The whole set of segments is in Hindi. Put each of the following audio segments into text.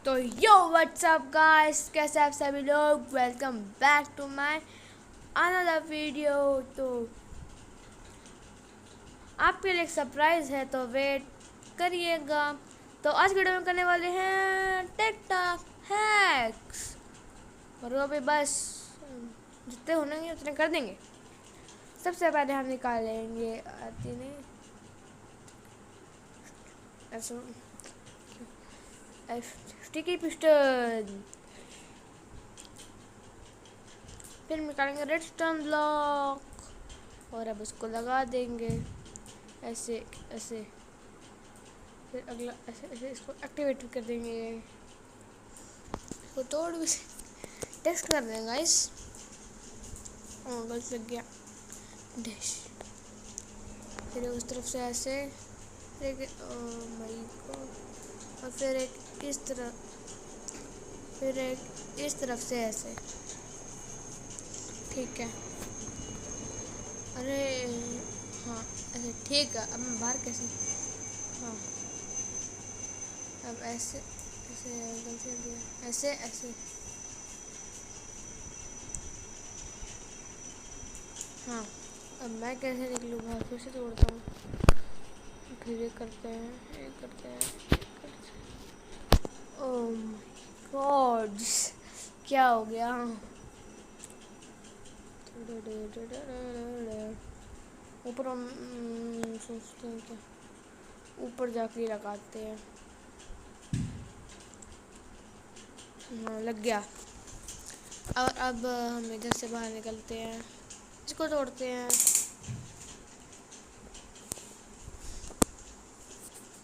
तो यो व्हाट्सअप गाइस, कैसे आप सभी लोग। Welcome back to my another video. तो आपके लिए एक सरप्राइज़ है, तो वेट करिएगा। तो आज वीडियो में करने वाले हैं टिकटॉक हैक्स, और वो भी बस जितने होंगे उतने कर देंगे। सबसे पहले हम निकालेंगे स्टिकी पिस्टन, फिर निकालेंगे रेडस्टोन ब्लॉक और अब उसको लगा देंगे ऐसे ऐसे। फिर अगला ऐसे ऐसे इसको एक्टिवेट कर देंगे, इसको तोड़ भी टेस्ट कर देंगे गाइस। गलत लग गया डैश। फिर उस तरफ से ऐसे एक और फिर एक इस तरफ, फिर एक इस तरफ से ऐसे। ठीक है, अरे हाँ ऐसे ठीक है। अब मैं बाहर कैसे, हाँ अब ऐसे ऐसे गलती दिया, ऐसे ऐसे। हाँ अब मैं कैसे निकलूँ बाहर, फिर से तोड़ता हूँ, फिर ये करते हैं, ये करते हैं। ओह माय गॉड, क्या हो गया। ऊपर हम सोचते हैं कि ऊपर जाके लगाते हैं। हाँ लग गया। और अब हम इधर से बाहर निकलते हैं, इसको तोड़ते हैं,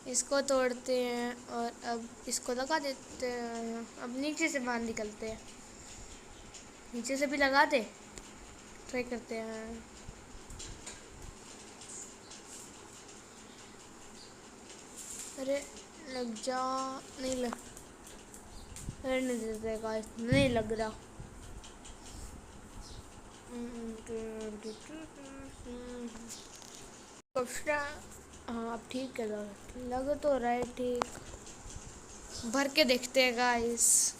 इसको तोड़ते हैं और अब इसको लगा देते हैं। अब नीचे से बाहर निकलते हैं, नीचे से भी लगा दे, ट्राई करते हैं। अरे लग जा, नहीं लग, अरे नहीं देते गाइस, नहीं लग रहा। हाँ अब ठीक है, लग तो रहा है ठीक। भर के देखते हैं गाइस।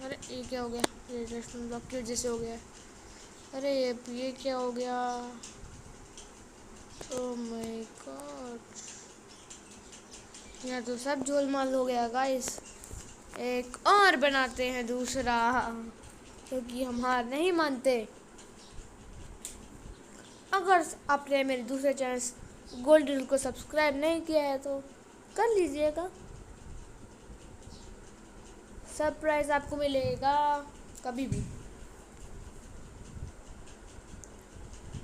अरे ये क्या हो गया, ये रेस्टोरेंट ब्लॉक की वजह से हो गया। अरे ये क्या हो गया, ओह माय गॉड, यहाँ तो सब झोलमाल हो गया गाइस। एक और बनाते हैं दूसरा, क्योंकि हम हार नहीं मानते। अगर आपने मेरे दूसरे चैनल गोल्डन को सब्सक्राइब नहीं किया है तो कर लीजिएगा, सरप्राइज आपको मिलेगा कभी भी।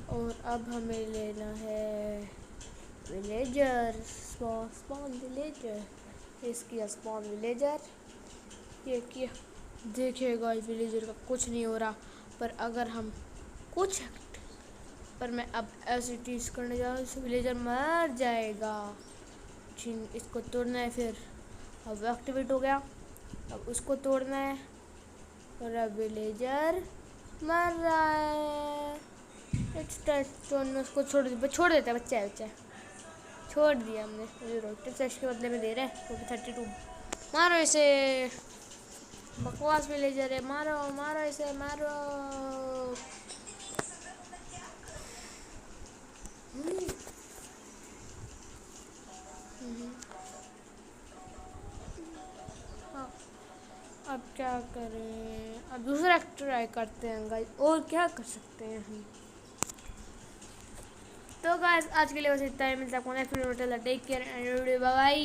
और अब हमें लेना है विलेजर, स्पॉन विलेजर, इसकी स्पॉन विलेजर ये किया। देखिएगा विलेजर का कुछ नहीं हो रहा, पर अगर हम कुछ, पर मैं अब ऐसी चीज़ करने जा रहा हूँ विलेजर मर जाएगा। इसको तोड़ना है, फिर अब एक्टिवेट हो गया, अब उसको तोड़ना है और अब विलेजर मर रहा है। उसको छोड़ देता है, बच्चा है बच्चा, छोड़ दिया हमने। रोटी फ्रेश के बदले में दे रहे हैं, वो भी 32। मारो इसे, बकवास विलेजर है, मारो मारो इसे मारो। हाँ अब क्या करें, अब दूसरा ट्राई करते हैं गाइस, और क्या कर सकते हैं हम। तो गाइस आज के लिए बस इतना ही, मिलता है नेक्स्ट वीडियो में। Take care and bye bye.